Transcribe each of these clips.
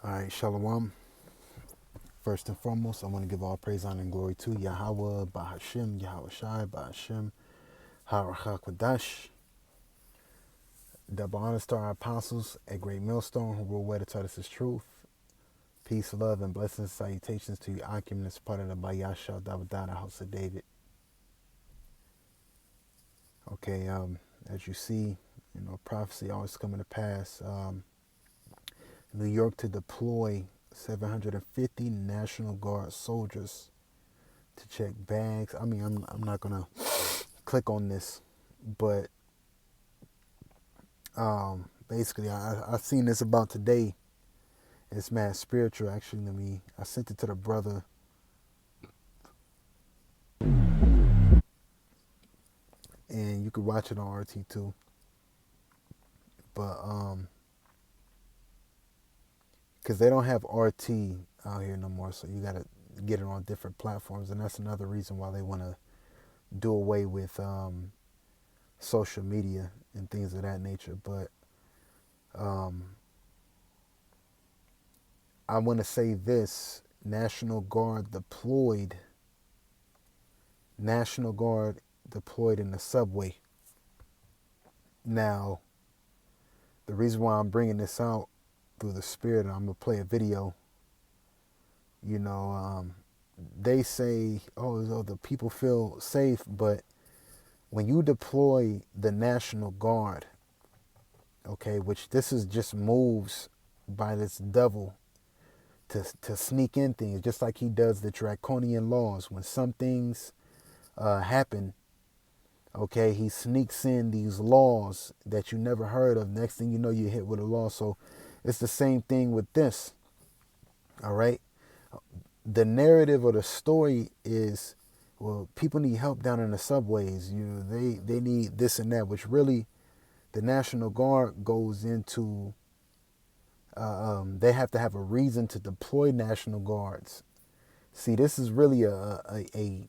All right, Shalom. First and foremost, I want to give all praise, honor, and glory to Yahawah, Bahasham, Yahawashi, Bahasham, Harakakadash. Double honors to our apostles at Great Millstone who rule way to tell us his truth. Peace, love, and blessings, salutations to you, Akim, as part of the Bahasham, Davidah, house of David. Okay, as you see, prophecy always coming to pass. New York to deploy 750 National Guard soldiers to check bags. I mean, I'm not gonna click on this, but basically, I seen this about today. It's mad spiritual. Actually, I sent it to the brother, and you could watch it on RT too. But because they don't have RT out here no more, so you gotta get it on different platforms, and that's another reason why they want to do away with social media and things of that nature. But I want to say this: National Guard deployed in the subway. Now, the reason why I'm bringing this out through the spirit, and I'm gonna play a video. They say, oh, the people feel safe, but when you deploy the National Guard, okay, which this is just moves by this devil to sneak in things, just like he does the draconian laws. When some things happen, okay, he sneaks in these laws that you never heard of. Next thing you know, you're hit with a law. So it's the same thing with this. All right. The narrative or the story is, well, people need help down in the subways. They need this and that, which really the National Guard goes into. They have to have a reason to deploy National Guards. See, this is really a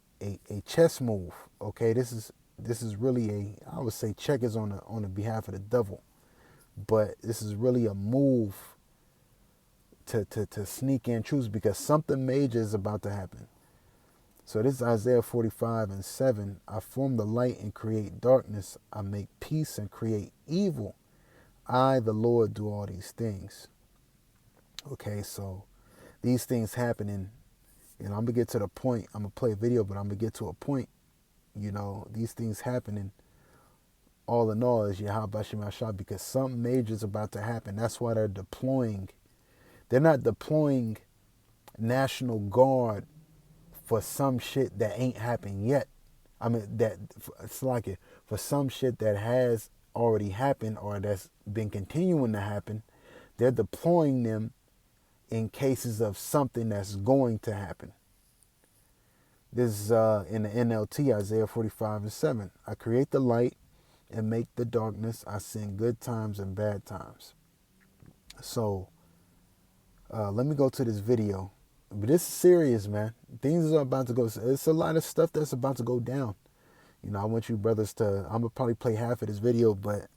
chess move. Okay, this is really I would say checkers on the behalf of the devil, but this is really a move to sneak in truths because something major is about to happen. So this is Isaiah 45:7. I form the light and create darkness. I make peace and create evil. I, the Lord, do all these things. Okay, so these things happening, I'm gonna get to the point. I'm gonna play a video, but I'm gonna get to a point. These things happening. All in all, is Yahawah because something major is about to happen. That's why they're deploying. They're not deploying National Guard for some shit that ain't happened yet. I mean, that it's like it for some shit that has already happened or that's been continuing to happen. They're deploying them in cases of something that's going to happen. This is in the NLT, Isaiah 45:7. I create the light and make the darkness. I send good times and bad times. So let me go to this video. But this is serious, man. Things are about to go. It's a lot of stuff that's about to go down. I want you brothers to, I'm going to probably play half of this video, but,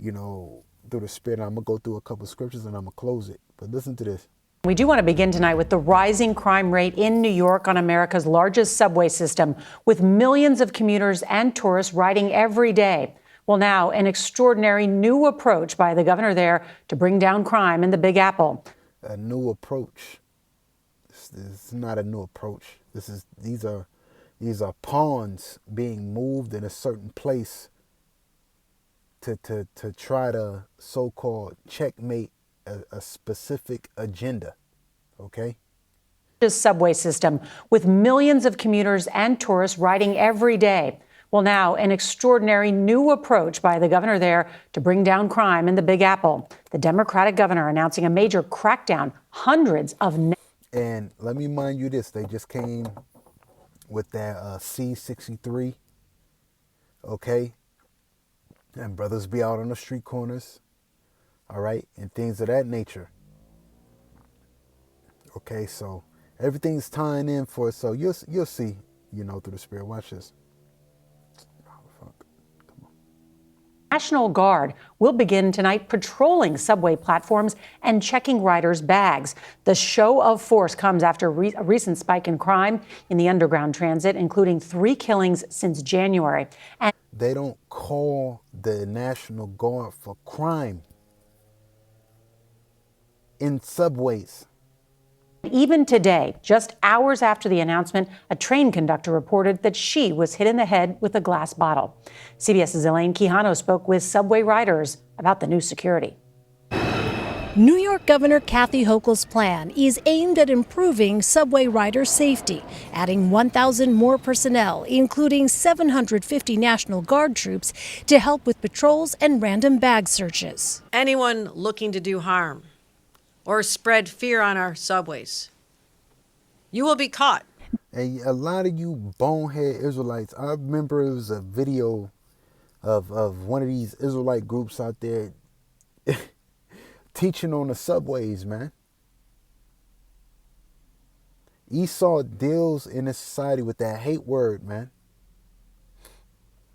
through the spirit, I'm going to go through a couple of scriptures and I'm going to close it. But listen to this. We do want to begin tonight with the rising crime rate in New York on America's largest subway system, with millions of commuters and tourists riding every day. Well, now, an extraordinary new approach by the governor there to bring down crime in the Big Apple. A new approach. It's not a new approach. These are pawns being moved in a certain place to try to so-called checkmate a specific agenda. Okay? Subway system with millions of commuters and tourists riding every day. Well, now, an extraordinary new approach by the governor there to bring down crime in the Big Apple. The Democratic governor announcing a major crackdown, hundreds of... And let me remind you this, they just came with that C-63, okay? And brothers be out on the street corners, all right? And things of that nature. Okay, so everything's tying in for it. So you'll see, through the spirit. Watch this. Oh, fuck. Come on. National Guard will begin tonight patrolling subway platforms and checking riders' bags. The show of force comes after a recent spike in crime in the underground transit, including 3 killings since January. And they don't call the National Guard for crime in subways. even today, just hours after the announcement, a train conductor reported that she was hit in the head with a glass bottle. CBS's Elaine Quijano spoke with subway riders about the new security. New York Governor Kathy Hochul's plan is aimed at improving subway rider safety, adding 1,000 more personnel, including 750 National Guard troops, to help with patrols and random bag searches. Anyone looking to do harm or spread fear on our subways, you will be caught. And a lot of you bonehead Israelites, I remember it was a video of one of these Israelite groups out there teaching on the subways, man. Esau deals in this society with that hate word, man.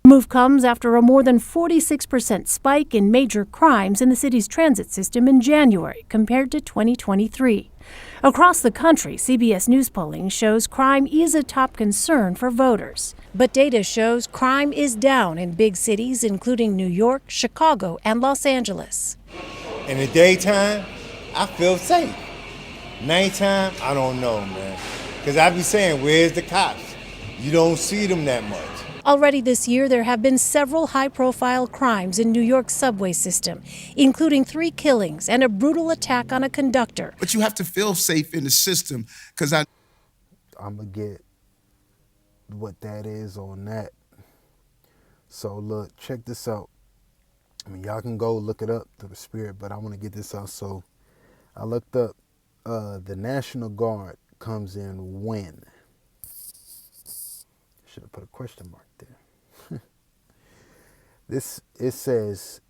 The move comes after a more than 46% spike in major crimes in the city's transit system in January compared to 2023. Across the country, CBS News polling shows crime is a top concern for voters. But data shows crime is down in big cities, including New York, Chicago, and Los Angeles. In the daytime, I feel safe. Nighttime, I don't know, man. Because I be saying, where's the cops? You don't see them that much. Already this year, there have been several high-profile crimes in New York's subway system, including 3 killings and a brutal attack on a conductor. But you have to feel safe in the system, because I'm going to get what that is on that. So look, check this out. I mean, y'all can go look it up through the spirit, but I want to get this out. So I looked up the National Guard comes in when. Should have put a question mark there. It says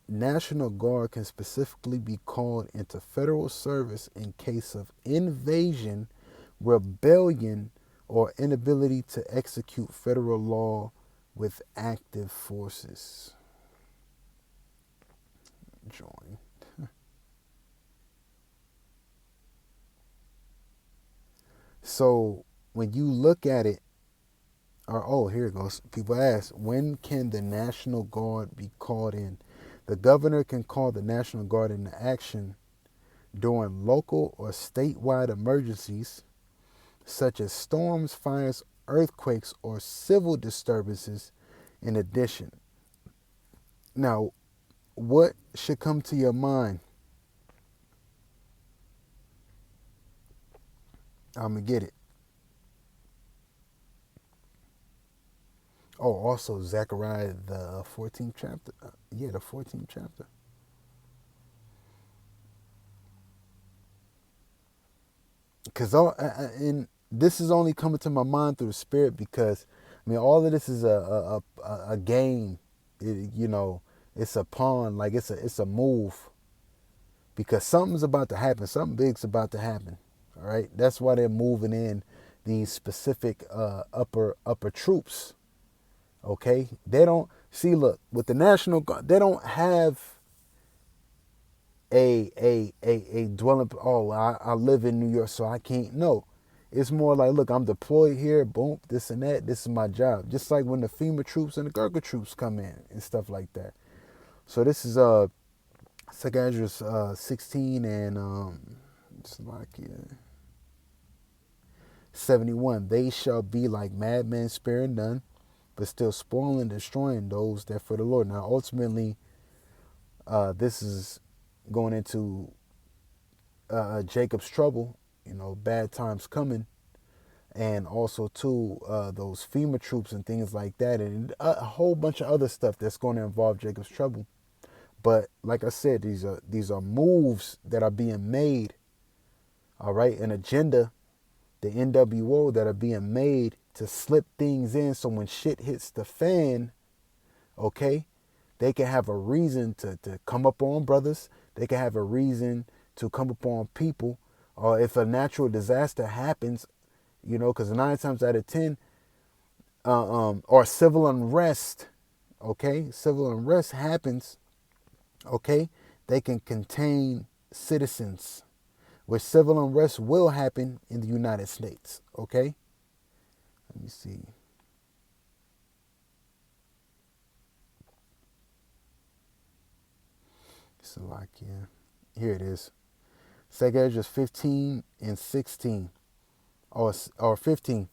National Guard can specifically be called into federal service in case of invasion, rebellion, or inability to execute federal law with active forces. Join. So when you look at it, here it goes. People ask, when can the National Guard be called in? The governor can call the National Guard into action during local or statewide emergencies, such as storms, fires, earthquakes, or civil disturbances in addition. Now, what should come to your mind? I'm going to get it. Oh, also Zechariah, the 14th chapter. The 14th chapter. Because and this is only coming to my mind through the spirit because, I mean, all of this is a game. It's a pawn, like it's a move. Because something's about to happen. Something big's about to happen. All right? That's why they're moving in these specific upper troops. Okay, they don't see. Look, with the National Guard, they don't have a dwelling. Oh, I live in New York, so I can't. No, it's more like, look, I'm deployed here. Boom, this and that. This is my job. Just like when the FEMA troops and the Gaurd troops come in and stuff like that. So this is 2 Ezra's 16 and it's like 71. They shall be like madmen, sparing none, but still spoiling and destroying those that for the Lord. Now, ultimately, this is going into Jacob's trouble, bad times coming, and also, too, those FEMA troops and things like that, and a whole bunch of other stuff that's going to involve Jacob's trouble. But like I said, these are moves that are being made, all right, an agenda, the NWO that are being made to slip things in so when shit hits the fan, okay, they can have a reason to come up on brothers. They can have a reason to come up on people. Or if a natural disaster happens, because 9 times out of 10, or civil unrest, okay, civil unrest happens, okay, they can contain citizens, which civil unrest will happen in the United States, okay? Let me see. Slovakia. Here it is. 2 Ezra 15 and 16. Or 15.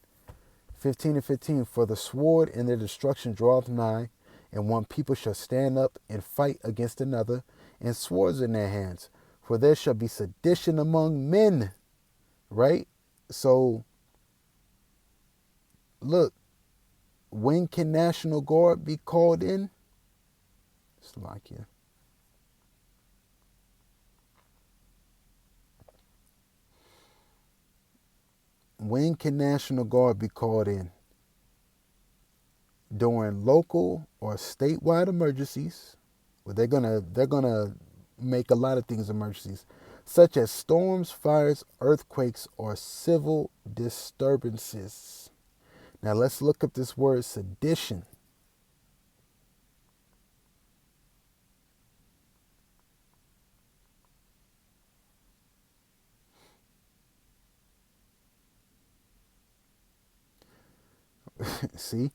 15 and 15. For the sword and their destruction draweth nigh, and one people shall stand up and fight against another, and swords in their hands. For there shall be sedition among men. Right? So, look, when can National Guard be called in? Slovakia. When can National Guard be called in? During local or statewide emergencies. Well, they're gonna make a lot of things emergencies, such as storms, fires, earthquakes, or civil disturbances. Now let's look up this word sedition. See?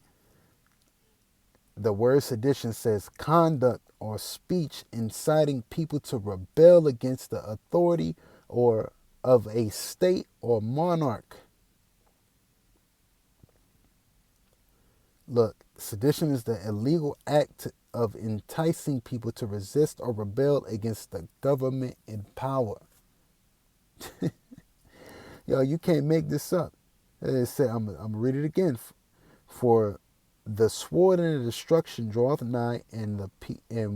The word sedition says conduct or speech inciting people to rebel against the authority or of a state or monarch. Look, sedition is the illegal act of enticing people to resist or rebel against the government in power. Yo, you can't make this up. It said, I'm going to read it again. For the sword and the destruction draweth nigh, and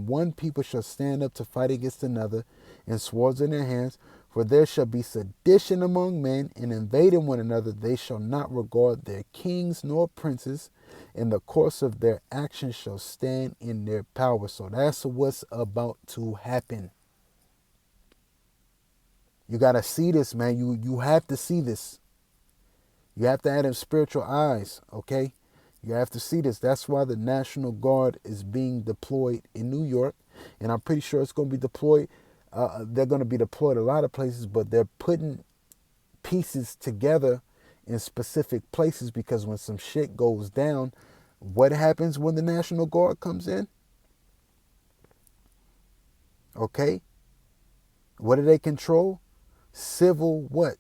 one people shall stand up to fight against another, and swords in their hands. For there shall be sedition among men, and invading one another, they shall not regard their kings nor princes, and the course of their actions shall stand in their power. So that's what's about to happen. You got to see this, man. You have to see this. You have to have them spiritual eyes, okay? You have to see this. That's why the National Guard is being deployed in New York. And I'm pretty sure it's going to be deployed. They're going to be deployed a lot of places, but they're putting pieces together in specific places, because when some shit goes down, what happens when the National Guard comes in? Okay? What do they control? Civil what?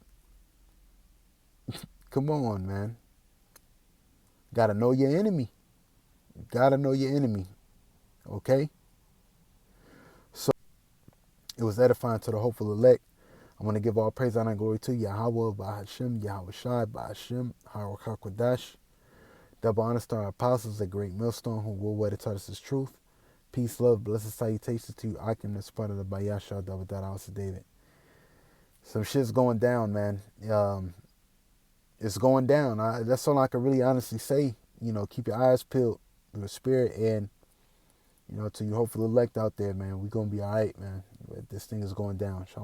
Come on, man. Gotta know your enemy. Gotta know your enemy. Okay? So it was edifying to the hopeful elect. I want to give all praise, honor, and glory to Yahawah, Bahasham, Yahawashi, Bahasham, Harakakadash. Double honor to our apostles, a great millstone who will wear the taught us his truth. Peace, love, blessed salutations to you. I can as part of the Bahasham, double that house of David. Some shit's going down, man. It's going down. That's all I can really honestly say. You know, keep your eyes peeled through the spirit, and, you know, to you hopeful elect out there, man, we're going to be all right, man. This thing is going down. Shalom.